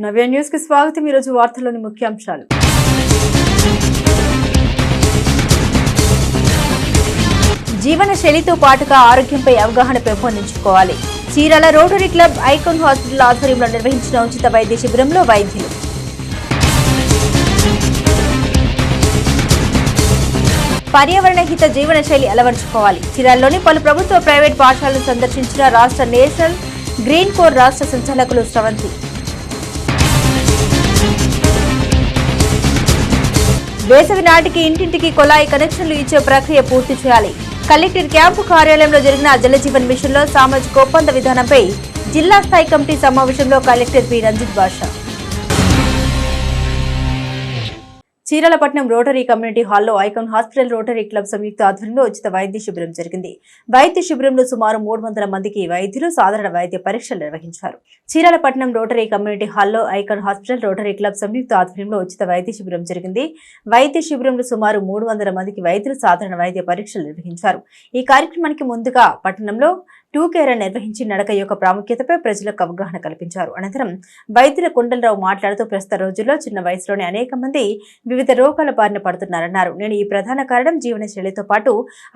నవ్య news కి స్వాగతం। ఈ రోజు వార్తల్లోని ముఖ్యాంశాలు। జీవన శైలితో పాటుగా ఆరోగ్యంపై అవగాహన పెంపొందించుకోవాలి। Chirala rotary club icon hospital ఆధ్వర్యంలో నిర్వహించిన ఉచిత వైద్య శిబిరంలో వైద్యులు। పర్యావరణ హిత జీవన శైలి అలవర్చుకోవాలి। చీరాలలోని పలు ప్రభుత్వ ప్రైవేట్ పాఠశాలను సందర్శించిన రాష్ట్ర నేషనల్ గ్రీన్ కోర్ రాష్ట్ర సంచాలకులు స్రవంతి। వేసవి నాటికి ఇంటింటికి కొలాయి కనెక్షన్లు ఇచ్చే ప్రక్రియ పూర్తి చేయాలి। కలెక్టర్ క్యాంపు కార్యాలయంలో జరిగిన జలజీవన్ మిషన్ లో సామాజిక ఒప్పంద విధానంపై జిల్లా స్థాయి కమిటీ సమావేశంలో కలెక్టర్ పి రంజిత్ బాషా। చీరాలపట్నం రోటరీ కమ్యూనిటీ హాల్లో ఐకాన్ హాస్పిటల్ రోటరీ క్లబ్ సంయుక్త ఆధ్వర్యంలో ఉచిత వైద్య శిబిరం జరిగింది। వైద్య శిబిరంలో సుమారు 300 మందికి వైద్యులు సాధారణ వైద్య పరీక్షలు నిర్వహించారు। చీరాలపట్నం రోటరీ కమ్యూనిటీ హాల్లో ఐకాన్ హాస్పిటల్ రోటరీ క్లబ్ సంయుక్త ఆధ్వర్యంలో ఉచిత వైద్య శిబిరం జరిగింది। వైద్య శిబిరంలో సుమారు 300 మందికి వైద్యులు సాధారణ వైద్య పరీక్షలు నిర్వహించారు। ఈ కార్యక్రమానికి ముందుగా పట్టణంలో 2K రన్ నిర్వహించి నడక యొక్క ప్రాముఖ్యతపై ప్రజలకు అవగాహన కల్పించారు। అనంతరం వైద్యుల కొండలరావు మాట్లాడుతూ ప్రస్తుత రోజుల్లో చిన్న వయసులోనే అనేక మంది వివిధ రోగాల బారిన పడుతున్నారన్నారు। నేను ఈ ప్రధాన కారణం జీవన శైలితో పాటు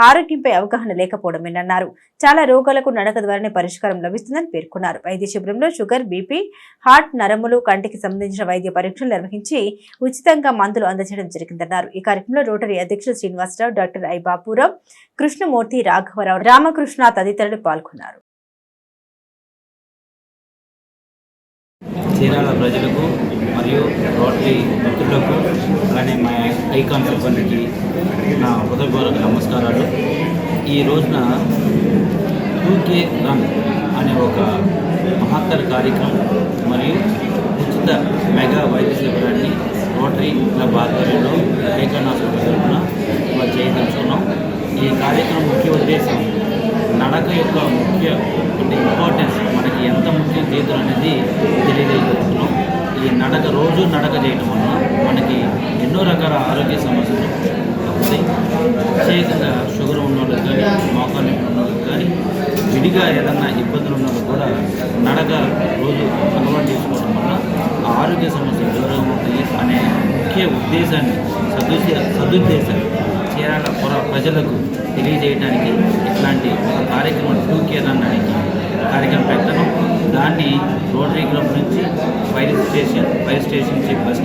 ఆరోగ్యంపై అవగాహన లేకపోవడమేనన్నారు। చాలా రోగాలకు నడక ద్వారానే పరిష్కారం లభిస్తుందని పేర్కొన్నారు। వైద్య శిబిరంలో షుగర్, బీపీ, హార్ట్, నరములు, కంటికి సంబంధించిన వైద్య పరీక్షలు నిర్వహించి ఉచితంగా మందులు అందజేయడం జరిగిందన్నారు। ఈ కార్యక్రమంలో రోటరీ అధ్యక్షులు శ్రీనివాసరావు, డాక్టర్ ఐ బాపురావు, కృష్ణమూర్తి, రాఘవరావు, రామకృష్ణ తదితరులు పాల్గొన్నారు। చీరాల ప్రజలకు మరియు రోటరీ మిత్రులకు అలానే మా ఐకాన్ సిబ్బందికి నా హృదయపూర్వక నమస్కారాలు। ఈ రోజున 2K రన్ అనే ఒక మహత్తర కార్యక్రమం మరియు ఉచిత మెగా వైద్య శిబిరాన్ని రోటరీ క్లబ్ ఆధ్వర్యంలో ఐకాన్ హాస్పిటల్ తరఫున మనం చేయదలుచుకున్నాం। ఈ కార్యక్రమం ముఖ్య ఉద్దేశం నడక యొక్క ఇంపార్టెన్స్ మనకి ఎంత ముఖ్యం జీవితం అనేది తెలియజేయగలుగుతున్నాం। ఈ నడక రోజు నడక చేయడం వల్ల మనకి ఎన్నో రకాల ఆరోగ్య సమస్యలు వస్తాయి। ప్రత్యేకంగా షుగర్ ఉన్న వాళ్ళకి కానీ, మోకాలు నొప్పి ఉన్న వాళ్ళకి కానీ, విడిగా ఏదన్నా ఇబ్బందులు ఉన్న వాళ్ళకి కూడా నడక రోజు అలవాటు చేసుకోవడం వల్ల ఆ ఆరోగ్య సమస్యలు దూరంగా ఉంటాయి అనే ముఖ్య ఉద్దేశాన్ని సదుద్దేశాన్ని చీరాల ప్రజలకు తెలియజేయడానికి ఇట్లాంటి ఒక కార్యక్రమం 2K రన్ అనే కార్యక్రమం పెట్టడం, దాన్ని రోటరీ క్లబ్ నుంచి ఫైర్ స్టేషన్ నుంచి బస్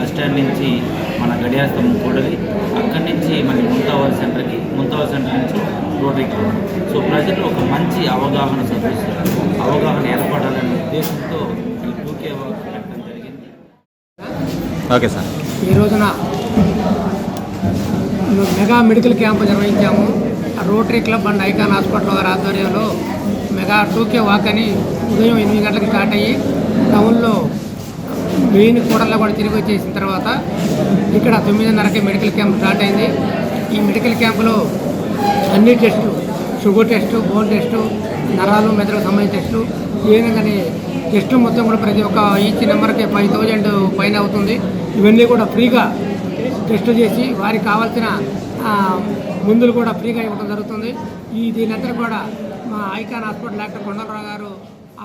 స్టాండ్ నుంచి మన గడియాస్తం కూడలి, అక్కడి నుంచి మన ముంతావర్ సెంటర్ నుంచి రోటరీ క్లబ్। సో ప్రజలు ఒక మంచి అవగాహన ఏర్పడాలనే ఉద్దేశంతో ఈ 2K వర్క్ పెట్టడం జరిగింది। ఓకే సార్, ఈ రోజున మెగా మెడికల్ క్యాంపు నిర్వహించాము। Rotary Club and Icon Hospital గారి ఆధ్వర్యంలో మెగా 2K వాక్ అని ఉదయం 8 గంటలకు స్టార్ట్ అయ్యి టౌన్లో మెయిన్ కూడల్లో కూడా తిరిగి వచ్చేసిన తర్వాత ఇక్కడ 9:30కి మెడికల్ క్యాంప్ స్టార్ట్ అయింది। ఈ మెడికల్ క్యాంపులో అన్ని టెస్టులు, షుగర్ టెస్టు, బోన్ టెస్టు, నరాలు, మెదడుకు సంబంధించిన టెస్టులు, ఏ విధంగానే టెస్టులు మొత్తం కూడా ప్రతి ఒక్క ఈచ్ నెంబర్కి 5,000 పైన అవుతుంది। ఇవన్నీ కూడా ఫ్రీగా టెస్టులు చేసి వారికి కావాల్సిన మందులు కూడా ఫ్రీగా ఇవ్వడం జరుగుతుంది। దీనంతా కూడా మా ఐకాన్ హాస్పిటల్ డాక్టర్ కొండలరావు గారు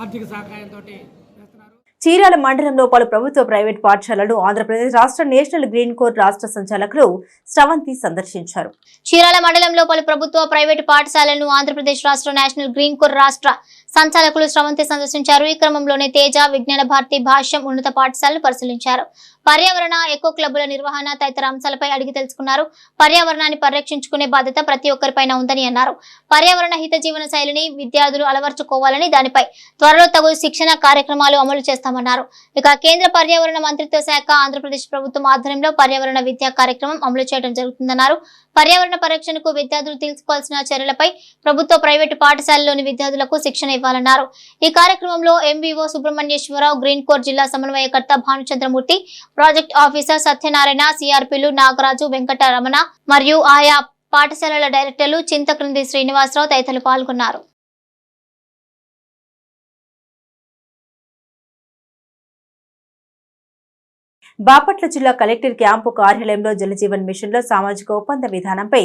ఆర్థిక సహాయంతో చేస్తున్నారు। చీరాల మండలంలో పలు ప్రభుత్వ ప్రైవేట్ పాఠశాలలు ఆంధ్రప్రదేశ్ రాష్ట్ర నేషనల్ గ్రీన్ కోర్ రాష్ట్ర సంచాలకులు స్రవంతి సందర్శించారు। చీరాల మండలంలో పలు ప్రభుత్వ ప్రైవేటు పాఠశాలలను ఆంధ్రప్రదేశ్ రాష్ట్ర నేషనల్ గ్రీన్ కోర్ రాష్ట్ర సంచాలకులు స్రవంతి సందర్శించారు। ఈ క్రమంలోనే తేజ, విజ్ఞాన భారతి, భాష్యం ఉన్నత పాఠశాలను పరిశీలించారు। పర్యావరణ, ఎకో క్లబ్బుల నిర్వహణ తదితర అంశాలపై అడిగి తెలుసుకున్నారు। పర్యావరణాన్ని పరిరక్షించుకునే బాధ్యత ప్రతి ఒక్కరిపైన ఉందని అన్నారు। పర్యావరణ హిత జీవన శైలిని విద్యార్థులు అలవర్చుకోవాలని, దానిపై త్వరలో తగు శిక్షణ కార్యక్రమాలు అమలు చేస్తామన్నారు। ఇక కేంద్ర పర్యావరణ మంత్రిత్వ శాఖ, ఆంధ్రప్రదేశ్ ప్రభుత్వం ఆధ్వర్యంలో పర్యావరణ విద్యా కార్యక్రమం అమలు చేయడం జరుగుతుందన్నారు। పర్యావరణ పరిరక్షణకు విద్యార్థులు తీసుకోవాల్సిన చర్యలపై ప్రభుత్వ ప్రైవేటు పాఠశాలలోని విద్యార్థులకు శిక్షణ ఇవ్వాలన్నారు। ఈ కార్యక్రమంలో ఎంవీఓ సుబ్రహ్మణ్యేశ్వరరావు, గ్రీన్ కోర్ జిల్లా సమన్వయకర్త భానుచంద్రమూర్తి, ప్రాజెక్ట్ ఆఫీసర్ సత్యనారాయణ, సిఆర్పీలు నాగరాజు, వెంకటరమణ మరియు ఆయా పాఠశాలల డైరెక్టర్లు చింతక్రింది శ్రీనివాసరావు తదితరులు పాల్గొన్నారు। బాపట్ల జిల్లా కలెక్టర్ క్యాంపు కార్యాలయంలో జలజీవన్ మిషన్ లో సామాజిక ఒప్పంద విధానంపై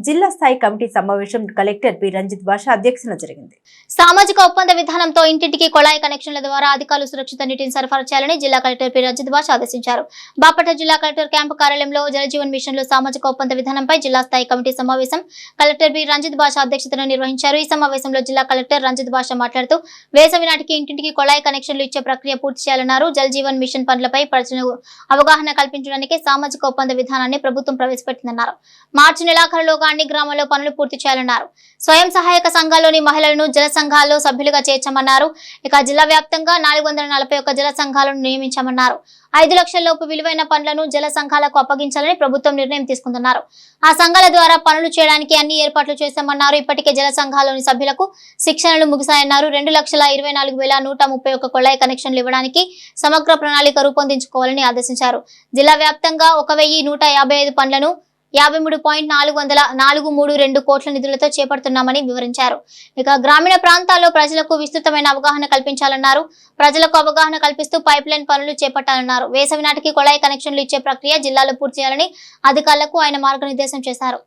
జిల్లా స్థాయి కమిటీ సమావేశం కలెక్టర్ పి రంజిత్ భాషా అధ్యక్షతన జరిగింది. సామాజిక ఒప్పంద విధానంతో ఇంటింటికి కొళాయి కనెక్షన్ల ద్వారా అధికారులు సురక్షిత నీటిని సరఫరా చేయాలని జిల్లా కలెక్టర్ పి రంజిత్ భాషా ఆదేశించారు. బాపట్ల జిల్లా కలెక్టర్ క్యాంపు కార్యాలయంలో జలజీవన్ మిషన్ లో సామాజిక ఒప్పంద విధానంపై జిల్లా స్థాయి కమిటీ సమావేశం కలెక్టర్ పి రంజిత్ భాషా అధ్యక్షతన నిర్వహించారు. ఈ సమావేశంలో జిల్లా కలెక్టర్ రంజిత్ భాషా మాట్లాడుతూ వేసవి నాటికి ఇంటింటికి కొళాయి కనెక్షన్లు ఇచ్చే ప్రక్రియ పూర్తి చేయాలన్నారు. జలజీవన్ మిషన్ పనులపై ప్రజలకు అవగాహన కల్పించడానికి సామాజిక ఒప్పంద విధానాన్ని ప్రభుత్వం ప్రవేశపెట్టిందన్నారు. మార్చి నెలాఖరులోగా అన్ని గ్రామాల్లో పనులు పూర్తి చేయాలన్నారు. స్వయం సహాయక సంఘాల్లోని మహిళలను జల సంఘాల్లో సభ్యులుగా చేర్చమన్నారు. ఇక జిల్లా వ్యాప్తంగా 441 జల సంఘాలను నియమించామన్నారు. 5 లక్షల లోపు విలువైన పనులను జల సంఘాలకు అప్పగించాలని ప్రభుత్వం నిర్ణయం తీసుకుందన్నారు. ఆ సంఘాల ద్వారా పనులు చేయడానికి అన్ని ఏర్పాట్లు చేశామన్నారు. ఇప్పటికే జల సంఘాల్లోని సభ్యులకు శిక్షణలు ముగిశాయన్నారు. 2,24,131 కొళాయి కనెక్షన్లు ఇవ్వడానికి సమగ్ర ప్రణాళిక రూపొందించుకోవాలని ఆదేశించారు. జిల్లా వ్యాప్తంగా 1,155 పనులను 53.432 కోట్ల నిధులతో చేపడుతున్నామని వివరించారు. ఇక గ్రామీణ ప్రాంతాల్లో ప్రజలకు విస్తృతమైన అవగాహన కల్పించాలన్నారు. ప్రజలకు అవగాహన కల్పిస్తూ పైప్ లైన్ పనులు చేపట్టాలన్నారు. వేసవి నాటికి కొళాయి కనెక్షన్లు ఇచ్చే ప్రక్రియ జిల్లాలో పూర్తి చేయాలని అధికారులకు ఆయన మార్గనిర్దేశం చేశారు.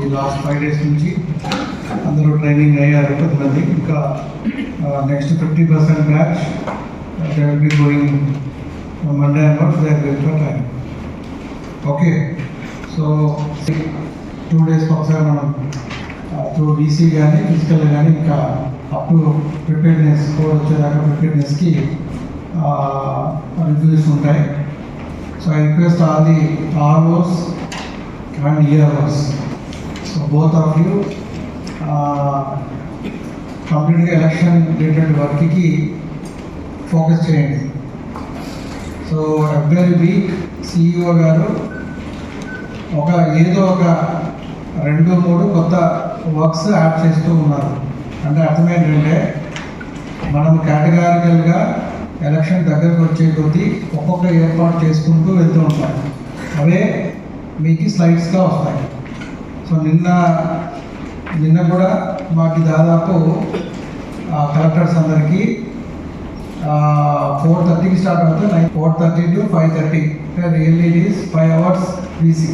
ఈ లాస్ట్ 5 days నుంచి అందరూ ట్రైనింగ్ అయ్యారు. కొంతమంది ఇంకా next 50% batch they will be going Monday onwards they will for training. Okay, so 2 days ఒకసారి మనం త్రూ డీసీ కానీ ఫిజికల్ కానీ ఇంకా అప్ టు ప్రిపేర్నెస్ కోడ్ వచ్చేదాకా ప్రిపేర్నెస్కి రివ్యూస్ ఉంటాయి. So I request all the ROs and EROs. So both of you కంప్లీట్గా election related వర్క్కి focus చేయండి. సో ఎవ్రీ వీక్ CEO గారు ఏదో ఒక 2-3 కొత్త వర్క్స్ యాడ్ చేస్తూ ఉన్నారు. అంటే అర్థం ఏంటంటే మనం కేటగారికల్గా ఎలక్షన్ దగ్గరకు వచ్చే కొద్దీ ఒక్కొక్క ఏర్పాటు చేసుకుంటూ వెళ్తూ ఉంటాం. అవే మీకు స్లైడ్స్గా వస్తాయి. సో నిన్న కూడా మాకు దాదాపు కలెక్టర్స్ అందరికీ 4:30కి స్టార్ట్ అవుతుంది. 4:30 to 5:30. Really it is 5 hours VC.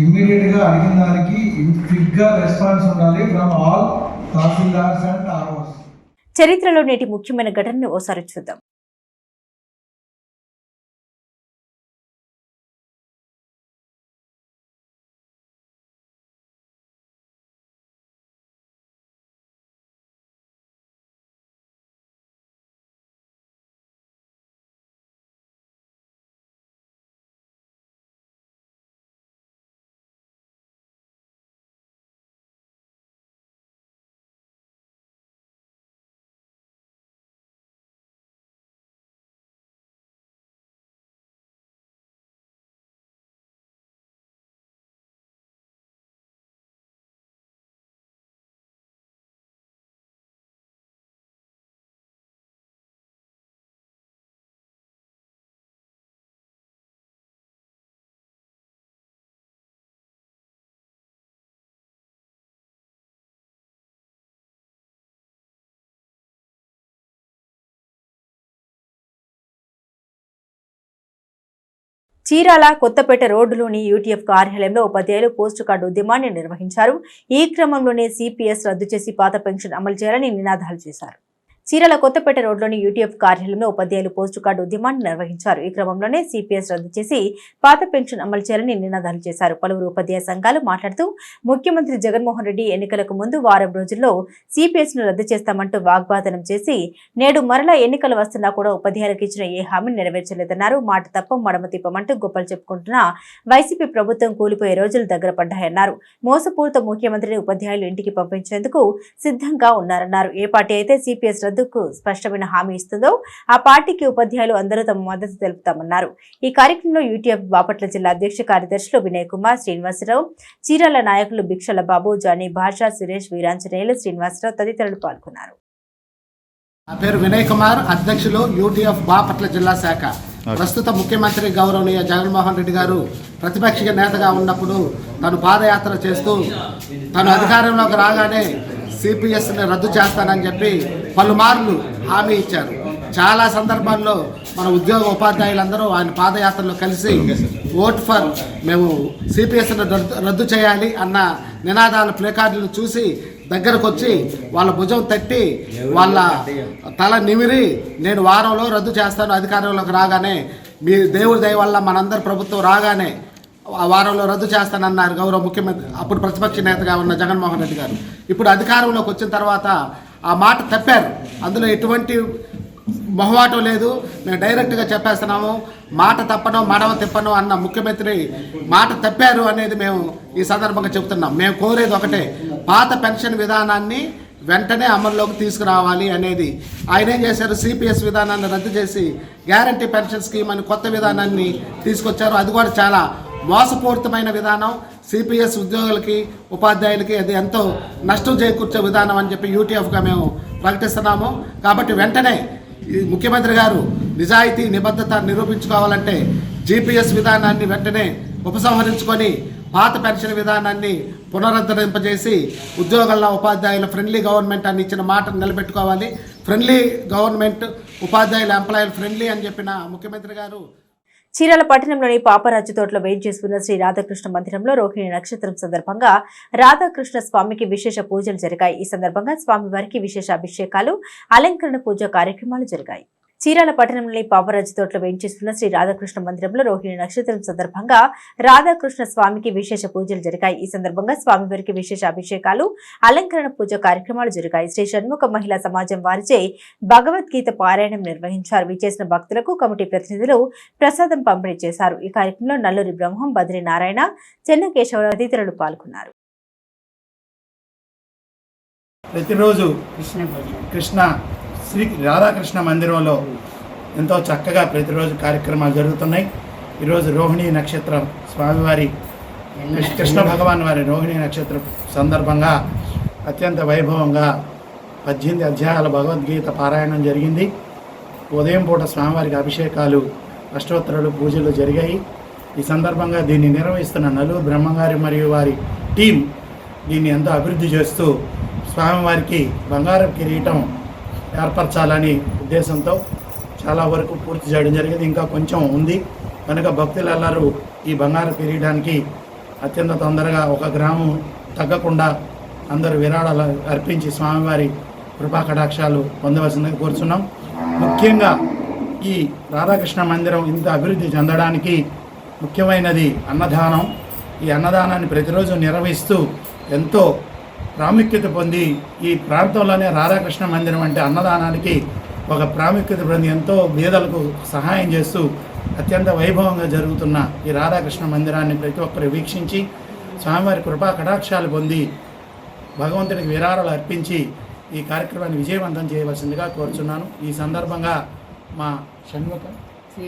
ఇమ్మీడియట్గా అడిగిన దానికి క్విక్గా రెస్పాన్స్ ఉండాలి from all tahsildars and ROs. చరిత్రలో నేటి ముఖ్యమైన ఘటనను ఓసారి చూద్దాం. చీరాల కొత్తపేట రోడ్డులోని UTF కార్యాలయంలో ఉపాధ్యాయులు పోస్టు కార్డు ఉద్యమాన్ని నిర్వహించారు. ఈ క్రమంలోనే CPS రద్దు చేసి పాత పెన్షన్ అమలు చేయాలని నినాదాలు చేశారు. చీరాల కొత్తపేట రోడ్లోని UTF కార్యాలయంలో ఉపాధ్యాయులు పోస్టు కార్డు ఉద్యమాన్ని నిర్వహించారు. ఈ క్రమంలోనే CPS రద్దు చేసి పాత పెన్షన్ అమలు చేయాలని నినాదాలు చేశారు. పలువురు ఉపాధ్యాయ సంఘాలు మాట్లాడుతూ ముఖ్యమంత్రి జగన్మోహన్ రెడ్డి ఎన్నికలకు ముందు వారం రోజుల్లో CPS ను రద్దు చేస్తామంటూ వాగ్వాదనం చేసి నేడు మరలా ఎన్నికలు వస్తున్నా కూడా ఉపాధ్యాయులకు ఇచ్చిన ఏ హామీని నెరవేర్చలేదన్నారు. మాట తప్ప మడమ తిప్పమంటూ గొప్పలు చెప్పుకుంటున్న వైసీపీ ప్రభుత్వం కూలిపోయే రోజులు దగ్గర పడ్డాయన్నారు. మోసపూరిత ముఖ్యమంత్రిని ఉపాధ్యాయులు ఇంటికి పంపించేందుకు సిద్ధంగా ఉన్నారన్నారు. ఏ పార్టీ అయితే CPS రద్దుకు స్పష్టమైన హామీ ఇస్తుందో ఆ పార్టీకి ఉపాధ్యాయులు అందరూ తమ మద్దతు తెలుపుతామన్నారు. ఈ కార్యక్రమంలో UTF బాపట్ల జిల్లా అధ్యక్ష కార్యదర్శులు వినయ్ కుమార్, శ్రీనివాసరావు, చీరాల నాయకులు భిక్షల బాబు, జానీ భాషా, సురేష్, వీరాంజనేయులు, శ్రీనివాసరావు తదితరులు పాల్గొన్నారు. నా పేరు వినయ్ కుమార్, అధ్యక్షులు UTF బాపట్ల జిల్లా శాఖ. ప్రస్తుత ముఖ్యమంత్రి గౌరవనీయ జగన్మోహన్ రెడ్డి గారు ప్రతిపక్ష నేతగా ఉన్నప్పుడు తను పాదయాత్ర చేస్తూ తను అధికారంలోకి రాగానే సిపిఎస్ని రద్దు చేస్తానని చెప్పి పలుమార్లు హామీ ఇచ్చారు. చాలా సందర్భాల్లో మన ఉద్యోగ ఉపాధ్యాయులందరూ ఆయన పాదయాత్రలో కలిసి ఓట్ ఫర్ మేము సిపిఎస్ని రద్దు చేయాలి అన్న నినాదాల ప్లేకార్డులను చూసి దగ్గరకు వచ్చి వాళ్ళ భుజం తట్టి వాళ్ళ తల నిమిరి నేను వారంలో రద్దు చేస్తాను, అధికారంలోకి రాగానే మీ దేవుడి దయ వల్ల మనందరి ప్రభుత్వం రాగానే ఆ వారంలో రద్దు చేస్తానన్నారు గౌరవ ముఖ్యమంత్రి, అప్పుడు ప్రతిపక్ష నేతగా ఉన్న జగన్మోహన్ రెడ్డి గారు. ఇప్పుడు అధికారంలోకి వచ్చిన తర్వాత ఆ మాట తప్పారు. అందులో ఎటువంటి మొహమాటం లేదు. మేము డైరెక్ట్గా చెప్పేస్తున్నాము, మాట తప్పను మడవ తిప్పను అన్న ముఖ్యమంత్రి మాట తప్పారు అనేది మేము ఈ సందర్భంగా చెబుతున్నాం. మేము కోరేది ఒకటే, పాత పెన్షన్ విధానాన్ని వెంటనే అమల్లోకి తీసుకురావాలి అనేది. ఆయన ఏం చేశారు, సిపిఎస్ విధానాన్ని రద్దు చేసి గ్యారంటీ పెన్షన్ స్కీమ్ అని కొత్త విధానాన్ని తీసుకొచ్చారు. అది కూడా చాలా మోసపూరితమైన విధానం. సిపిఎస్ ఉద్యోగులకి ఉపాధ్యాయులకి అది ఎంతో నష్టం చేకూర్చే విధానం అని చెప్పి యూటీఎఫ్గా మేము ప్రకటిస్తున్నాము. కాబట్టి వెంటనే ఈ ముఖ్యమంత్రి గారు నిజాయితీ నిబద్ధత నిరూపించుకోవాలంటే జీపీఎస్ విధానాన్ని వెంటనే ఉపసంహరించుకొని పాత పెన్షన్ విధానాన్ని పునరుద్ధరింపజేసి ఉద్యోగుల ఉపాధ్యాయుల ఫ్రెండ్లీ గవర్నమెంట్ అని ఇచ్చిన మాటను నిలబెట్టుకోవాలి. ఫ్రెండ్లీ గవర్నమెంట్, ఉపాధ్యాయుల ఎంప్లాయీల ఫ్రెండ్లీ అని చెప్పిన ముఖ్యమంత్రి గారు చీరాల పట్టణంలోని పాపరాజు తోటలో వేయించేసుకున్న శ్రీ రాధాకృష్ణ మందిరంలో రోహిణి నక్షత్రం సందర్భంగా రాధాకృష్ణ స్వామికి విశేష పూజలు జరిగాయి. ఈ సందర్భంగా స్వామివారికి విశేష అభిషేకాలు, అలంకరణ పూజ కార్యక్రమాలు జరిగాయి. చీరాల పట్టణంలోని పాపరాజు తోటలో వేయించేస్తున్న శ్రీ రాధాకృష్ణ మందిరంలో రోహిణి నక్షత్రం సందర్భంగా రాధాకృష్ణ స్వామికి విశేష పూజలు జరిగాయి. ఈ సందర్భంగా స్వామివారికి విశేష అభిషేకాలు, అలంకరణ పూజ కార్యక్రమాలు జరిగాయి. శ్రీ షణ్ముఖ మహిళా సమాజం వారిచే భగవద్గీత పారాయణం నిర్వహించారు. విచ్చేసిన భక్తులకు కమిటీ ప్రతినిధులు ప్రసాదం పంపిణీ చేశారు. ఈ కార్యక్రమంలో నల్లూరి బ్రహ్మం, బద్రి నారాయణ, చెన్నకేశవరావు తదితరులు పాల్గొన్నారు. ప్రతిరోజు కృష్ణ శ్రీ రాధాకృష్ణ మందిరంలో ఎంతో చక్కగా ప్రతిరోజు కార్యక్రమాలు జరుగుతున్నాయి. ఈరోజు రోహిణి నక్షత్రం స్వామివారి కృష్ణ భగవాన్ వారి రోహిణి నక్షత్రం సందర్భంగా అత్యంత వైభవంగా 18 అధ్యాయాల భగవద్గీత పారాయణం జరిగింది. ఉదయం పూట స్వామివారికి అభిషేకాలు, అష్టోత్తరాలు, పూజలు జరిగాయి. ఈ సందర్భంగా దీన్ని నిర్వహిస్తున్న నల్లూరు బ్రహ్మంగారి మరియు వారి టీం దీన్ని ఎంతో అభివృద్ధి చేస్తూ స్వామివారికి బంగారం కిరీటం ఏర్పరచాలని ఉద్దేశంతో చాలా వరకు పూర్తి చేయడం జరిగింది. ఇంకా కొంచెం ఉంది కనుక భక్తులెల్లరూ ఈ బంగారు కిరీటానికి అత్యంత తొందరగా 1 గ్రాము తగ్గకుండా అందరూ విరాళాలు అర్పించి స్వామివారి కృపా కటాక్షాలు పొందవలసిందిగా కోరుచున్నాం. ముఖ్యంగా ఈ రాధాకృష్ణ మందిరం ఇంత అభివృద్ధి చెందడానికి ముఖ్యమైనది అన్నదానం. ఈ అన్నదానాన్ని ప్రతిరోజు నిర్వహిస్తూ ఎంతో ప్రాముఖ్యత పొంది ఈ ప్రాంతంలోనే రాధాకృష్ణ మందిరం అంటే అన్నదానానికి ఒక ప్రాముఖ్యత పొంది ఎంతో పేదలకు సహాయం చేస్తూ అత్యంత వైభవంగా జరుగుతున్న ఈ రాధాకృష్ణ మందిరాన్ని ప్రతి ఒక్కరు వీక్షించి స్వామివారి కృపా కటాక్షాలు పొంది భగవంతుడికి విరాళాలు అర్పించి ఈ కార్యక్రమాన్ని విజయవంతం చేయవలసిందిగా కోరుచున్నాను. ఈ సందర్భంగా మా శ్రీ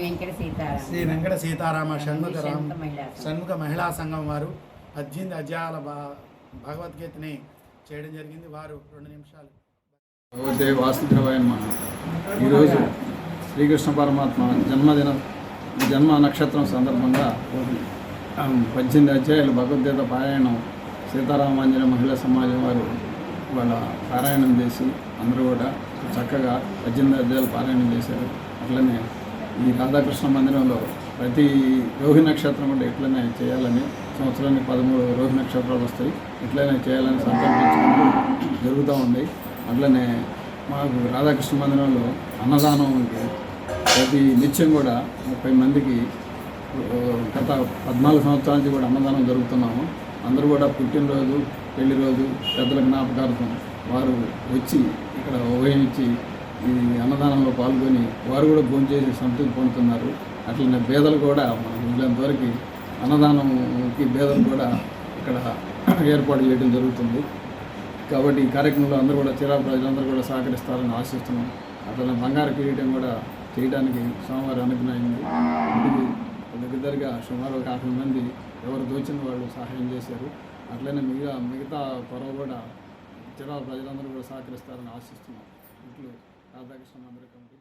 వెంకట సీతారామ షణ్ముఖ మహిళా సంఘం వారు 18 అధ్యాయాల భగవద్గీతని చేయడం జరిగింది. వారు 2 నిమిషాలు. భగవద్దేవ వాసుదేవాయ నమః. ఈరోజు శ్రీకృష్ణ పరమాత్మ జన్మ నక్షత్రం సందర్భంగా 18 అధ్యాయాలు భగవద్గీత పారాయణం సీతారామాంజన మహిళా సమాజం వారు వాళ్ళ పారాయణం చేసి అందరూ కూడా చక్కగా 18 అధ్యాయాలు పారాయణం చేశారు. అట్లనే ఈ రాధాకృష్ణ మందిరంలో ప్రతి రోహిణి నక్షత్రం అంటే ఎట్లనే చేయాలని, సంవత్సరానికి 13 రోహిణి నక్షత్రాలు వస్తాయి, ఇట్లనే చేయాలని సంకల్పించుకుంటూ జరుగుతూ ఉంది. అట్లనే మాకు రాధాకృష్ణ మందిరంలో అన్నదానం ప్రతి నిత్యం కూడా 30 మందికి గత 14 సంవత్సరాల నుంచి కూడా అన్నదానం జరుగుతున్నాము. అందరూ కూడా పుట్టినరోజు, పెళ్లి రోజు, పెద్దల జ్ఞాపకార్థం వారు వచ్చి ఇక్కడ ఊహించి ఈ అన్నదానంలో పాల్గొని వారు కూడా భోంచేసి సంతృప్తి పొందుతున్నారు. అట్లనే పేదలు కూడా మనకు వీళ్ళంతవరకు అన్నదానంకి పేదలు కూడా ఇక్కడ ఏర్పాటు చేయడం జరుగుతుంది. కాబట్టి ఈ కార్యక్రమంలో అందరూ కూడా చీరాల ప్రజలందరూ కూడా సహకరిస్తారని ఆశిస్తున్నాం. అట్లనే బంగారు కిరీటం కూడా చేయడానికి స్వామివారి అనుగ్రహించింది. ఇంటికి దగ్గరగా సుమారు 50 మంది ఎవరు దోచిన వాళ్ళు సహాయం చేశారు. అట్లనే మిగతా పొరవ కూడా చీరాల ప్రజలందరూ కూడా సహకరిస్తారని ఆశిస్తున్నాం. ఇట్లు రాధాకృష్ణ మందిర కమిటీ.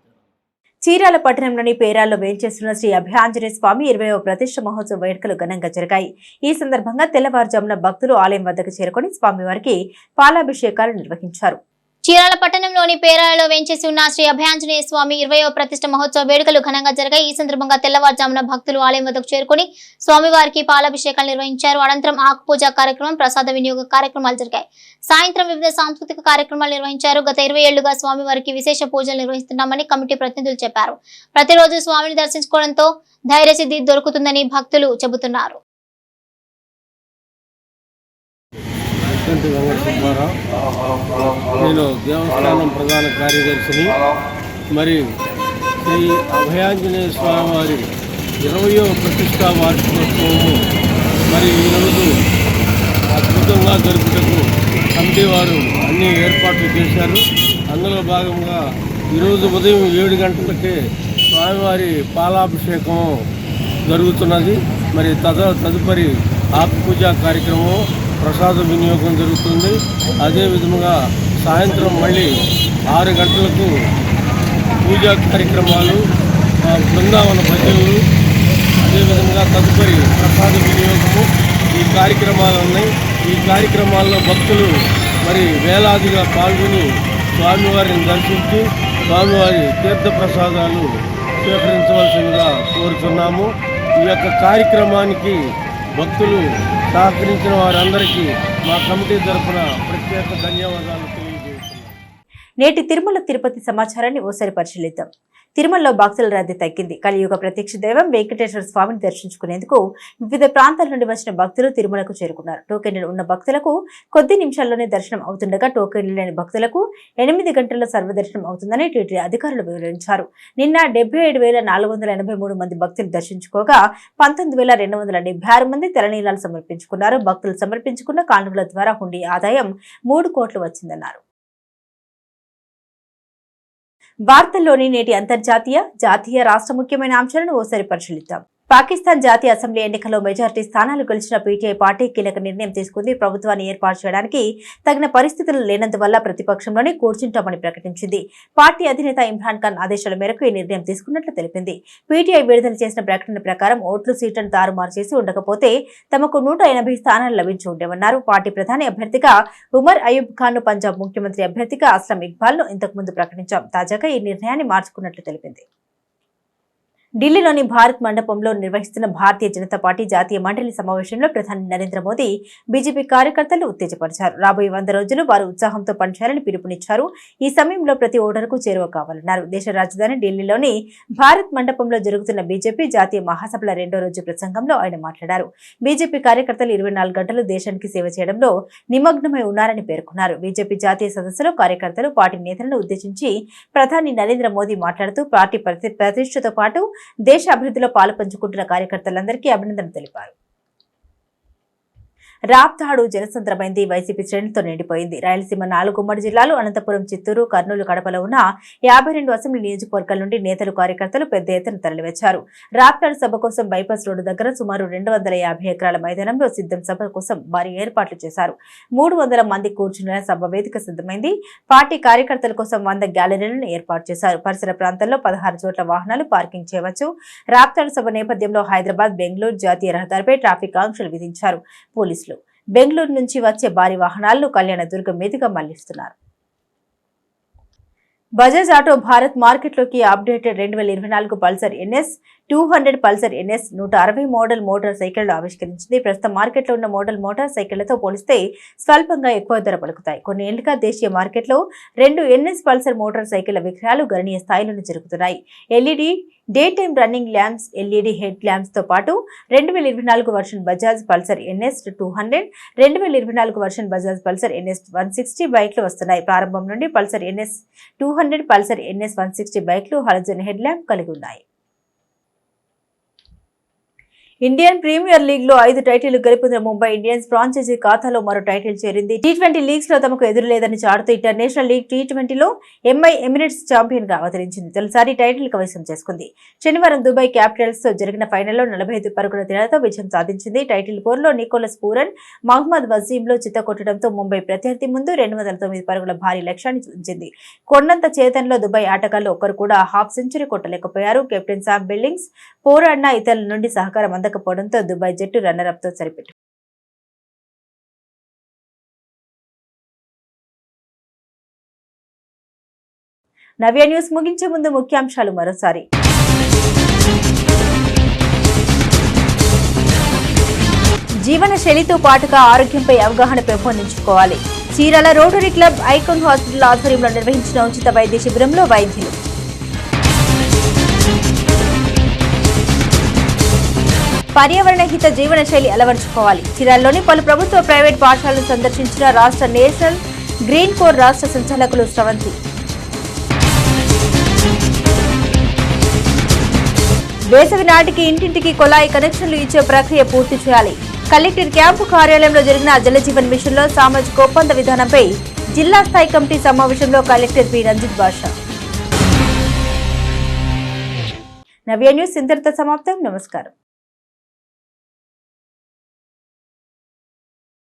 చీరాల పట్టణంలోని పేరాల్లో వేంచేస్తున్న శ్రీ అభయాంజనేయ స్వామి 20వ ప్రతిష్ఠ మహోత్సవ వేడుకలు ఘనంగా జరిగాయి. ఈ సందర్భంగా తెల్లవారుజామున భక్తులు ఆలయం వద్దకు చేరుకుని స్వామివారికి పాలాభిషేకాలు నిర్వహించారు. చీరాల పట్టణంలోని పేరాలలో వేంచేసి ఉన్న శ్రీ అభయాంజనేయ స్వామి 20వ ప్రతిష్ఠ మహోత్సవ వేడుకలు ఘనంగా జరిగాయి. ఈ సందర్భంగా తెల్లవారుజామున భక్తులు ఆలయం వద్దకు చేరుకుని స్వామివారికి పాలాభిషేకాలు నిర్వహించారు. అనంతరం ఆకు పూజ కార్యక్రమం, ప్రసాద వినియోగ కార్యక్రమాలు జరిగాయి. సాయంత్రం వివిధ సాంస్కృతిక కార్యక్రమాలు నిర్వహించారు. గత 20 ఏళ్లుగా స్వామివారికి విశేష పూజలు నిర్వహిస్తున్నామని కమిటీ ప్రతినిధులు చెప్పారు. ప్రతిరోజు స్వామిని దర్శించుకోవడంతో ధైర్యసిద్ధి దొరుకుతుందని భక్తులు చెబుతున్నారు. నేను దేవస్థానం ప్రధాన కార్యదర్శిని. మరి శ్రీ అభయాంజనేయ స్వామి వారి 20వ ప్రతిష్టా వార్షికోత్సవము మరి ఈరోజు అద్భుతంగా జరుపుటకు కమిటీ వారు అన్ని ఏర్పాట్లు చేశారు. అందులో భాగంగా ఈరోజు ఉదయం 7 గంటలకే స్వామివారి పాలాభిషేకం జరుగుతున్నది. మరి తదుపరి ఆకు పూజ కార్యక్రమం, ప్రసాద వినియోగం జరుగుతుంది. అదేవిధంగా సాయంత్రం మళ్ళీ 6 గంటలకు పూజా కార్యక్రమాలు, బృందావన భజనలు, అదేవిధంగా తదుపరి ప్రసాద వినియోగము, ఈ కార్యక్రమాలు ఉన్నాయి. ఈ కార్యక్రమాల్లో భక్తులు మరి వేలాదిగా పాల్గొని స్వామివారిని దర్శించి స్వామివారి తీర్థ ప్రసాదాలు స్వీకరించవలసిందిగా కోరుతున్నాము. ఈ యొక్క కార్యక్రమానికి భక్తులు సహకరించిన వారందరికీ మా కమిటీ తరఫున ప్రత్యేక ధన్యవాదాలు తెలియజేస్తున్నాం. నేటి తిరుమల తిరుపతి సమాచారాన్ని ఓసారి పరిశీలిద్దాం. తిరుమలలో భక్తుల రద్దీ తగ్గింది. కలియుగ ప్రత్యక్ష దైవం వెంకటేశ్వర స్వామిని దర్శించుకునేందుకు వివిధ ప్రాంతాల నుండి వచ్చిన భక్తులు తిరుమలకు చేరుకున్నారు. టోకెన్లు ఉన్న భక్తులకు కొద్ది నిమిషాల్లోనే దర్శనం అవుతుండగా టోకెన్లు లేని భక్తులకు 8 గంటల్లో సర్వదర్శనం అవుతుందని టీటీడీ అధికారులు వివరించారు. నిన్న 77,483 మంది భక్తులు దర్శించుకోగా 19,276 మంది తెలనీలాలు సమర్పించుకున్నారు. భక్తులు సమర్పించుకున్న కానుకల ద్వారా హుండీ ఆదాయం 3 కోట్లు వచ్చిందన్నారు. వార్తల్లోని నేటి అంతర్జాతీయ, జాతీయ, రాష్ట్ర ముఖ్యమైన అంశాలను ఓసారి పరిశీలిద్దాం. పాకిస్తాన్ జాతీయ అసెంబ్లీ ఎన్నికల్లో మెజార్టీ స్థానాలు గెలిచిన పీటీఐ పార్టీ కీలక నిర్ణయం తీసుకుంది. ప్రభుత్వాన్ని ఏర్పాటు చేయడానికి తగిన పరిస్థితులు లేనందువల్ల ప్రతిపక్షంలోనే కూర్చుంటామని ప్రకటించింది. పార్టీ అధినేత ఇమ్రాన్ ఖాన్ ఆదేశాల మేరకు ఈ నిర్ణయం తీసుకున్నట్లు తెలిపింది. పీటీఐ విడుదల చేసిన ప్రకటన ప్రకారం ఓట్లు సీట్లను తారుమారు చేసి ఉండకపోతే తమకు 180 స్థానాలు లభించి ఉండేవన్నారు. పార్టీ ప్రధాని అభ్యర్థిగా ఉమర్ అయూబ్ ఖాన్ ను, పంజాబ్ ముఖ్యమంత్రి అభ్యర్థిగా అస్లం ఇక్బాల్ ను ఇంతకుముందు ప్రకటించాం. తాజాగా ఈ నిర్ణయాన్ని మార్చుకున్నట్లు తెలిపింది. ఢిల్లీలోని భారత్ మండపంలో నిర్వహిస్తున్న భారతీయ జనతా పార్టీ జాతీయ మండలి సమావేశంలో ప్రధాని నరేంద్ర మోదీ బీజేపీ కార్యకర్తలు ఉత్తేజపరిచారు. రాబోయే 100 రోజులు వారు ఉత్సాహంతో పనిచేయాలని పిలుపునిచ్చారు. ఈ సమయంలో ప్రతి ఓటరుకు చేరువ కావాలన్నారు. దేశ రాజధాని ఢిల్లీలోని భారత్ మండపంలో జరుగుతున్న బీజేపీ జాతీయ మహాసభల 2వ రోజు ప్రసంగంలో ఆయన మాట్లాడారు. బీజేపీ కార్యకర్తలు 24 గంటలు దేశానికి సేవ చేయడంలో నిమగ్నమై ఉన్నారని పేర్కొన్నారు. బీజేపీ జాతీయ సదస్సులో కార్యకర్తలు, పార్టీ నేతలను ఉద్దేశించి ప్రధాని నరేంద్ర మోదీ మాట్లాడుతూ పార్టీ ప్రతిష్టతో పాటు దేశ అభివృద్ధిలో పాలు పంచుకుంటున్న కార్యకర్తలందరికీ అభినందనలు తెలిపారు. రాప్తాడు జనసంద్రమైంది. వైసీపీ శ్రేణులతో నిండిపోయింది. రాయలసీమ 4 ఉమ్మడి జిల్లాలు అనంతపురం, చిత్తూరు, కర్నూలు, కడపలో ఉన్న 52 అసెంబ్లీ నియోజకవర్గాల నుండి నేతలు, కార్యకర్తలు పెద్ద ఎత్తున తరలివచ్చారు. రాప్తాడు సభ కోసం బైపాస్ రోడ్డు దగ్గర సుమారు 250 ఎకరాల మైదానంలో సిద్ధం సభ కోసం భారీ ఏర్పాట్లు చేశారు. 300 మంది కూర్చున్న సభ వేదిక సిద్ధమైంది. పార్టీ కార్యకర్తల కోసం 100 గ్యాలరీలను ఏర్పాటు చేశారు. పరిసర ప్రాంతాల్లో 16 చోట్ల వాహనాలు పార్కింగ్ చేయవచ్చు. రాప్తాడు సభ నేపథ్యంలో హైదరాబాద్, బెంగళూరు జాతీయ రహదారిపై ట్రాఫిక్ ఆంక్షలు విధించారు పోలీసులు. బెంగళూరు నుంచి వచ్చే భారీ వాహనాలను కళ్యాణదుర్గం మీదుగా మళ్లిస్తున్నారు. బజాజ్ ఆటో భారత్ మార్కెట్లోకి updated 2024 Pulsar NS 200, Pulsar NS 160 model motor సైకిళ్లు ఆవిష్కరించింది. ప్రస్తుతం మార్కెట్లో ఉన్న మోడల్ మోటార్ సైకిళ్లతో పోలిస్తే స్వల్పంగా ఎక్కువ ధర పలుకుతాయి. కొన్ని ఏళ్లుగా దేశీయ మార్కెట్లో 2 NS పల్సర్ మోటార్ సైకిళ్ల విక్రయాలు గణనీయ స్థాయిలోనే జరుగుతున్నాయి. LED day time running lamps, LED head lamps తో పాటు 2024 version Bajaj Pulsar NS 200, 2024 version Bajaj Pulsar NS 160 బైక్లు వస్తున్నాయి. ప్రారంభం నుండి పల్సర్ NS 200, పల్సర్ NS 160 బైక్లు హలోజన్ హెడ్ ల్యాంప్ కలిగి ఉన్నాయి. ఇండియన్ ప్రీమియర్ లీగ్ లో 5 టైటిల్ గెలుపొందిన ముంబై ఇండియన్స్ ఫ్రాంచైజీ ఖాతాలో మరో టైటిల్ చేరింది. టీ20 లీగ్స్ లో తమకు ఎదురులేదని చాటుతూ ఇంటర్నేషనల్ లీగ్ టీ20లో ఎంఐ ఎమిరేట్స్ ఛాంపియన్ గా అవతరించింది. తొలిసారి టైటిల్ కైవసం చేసుకుంది. శనివారం దుబాయ్ క్యాపిటల్స్ తో జరిగిన ఫైనల్లో 45 పరుగుల తేడాతో విజయం సాధించింది. టైటిల్ పోరులో నికోలస్ పూరన్, మహ్మద్ వజీంలో చిత్తకొట్టడంతో ముంబై ప్రత్యర్థి ముందు 209 పరుగుల భారీ లక్ష్యాన్ని ఉంచింది. కొండంత చేతన్లో దుబాయ్ ఆటగాళ్లు ఒక్కరు కూడా హాఫ్ సెంచరీ కొట్టలేకపోయారు. కెప్టెన్ సామ్ బిల్డింగ్స్ పోరాడిన ఇతరుల నుండి సహకారం అందకపోవడంతో దుబాయ్ జట్టు రన్నరప్ తో సరిపెట్టింది. నవ్య న్యూస్ ముగించే ముందు ముఖ్యాంశాలు మరోసారి. జీవన శైలితో పాటుగా ఆరోగ్యంపై అవగాహన పెంపొందించుకోవాలి. Chirala rotary club icon hospital ఆధ్వర్యంలో నిర్వహించిన ఉచిత వైద్య శిబిరంలో వైద్యులు. పర్యావరణ హిత జీవన శైలి అలవర్చుకోవాలి. చీరాలలోని పలు ప్రభుత్వ ప్రైవేట్ పాఠశాలను సందర్శించిన రాష్ట్ర నేషనల్ గ్రీన్ కోర్ రాష్ట్ర సంచాలకులు స్రవంతి. వేసవి నాటికి ఇంటింటికి కొలాయి కనెక్షన్లు ఇచ్చే ప్రక్రియ పూర్తి చేయాలి. కలెక్టర్ క్యాంపు కార్యాలయంలో జరిగిన జలజీవన్ మిషన్ లో సామాజిక ఒప్పంద విధానంపై జిల్లా స్థాయి కమిటీ సమావేశంలో కలెక్టర్ పి రంజిత్ బాషా. నవ్య న్యూస్ ఇంతటితో సమాప్తం. నమస్కారం.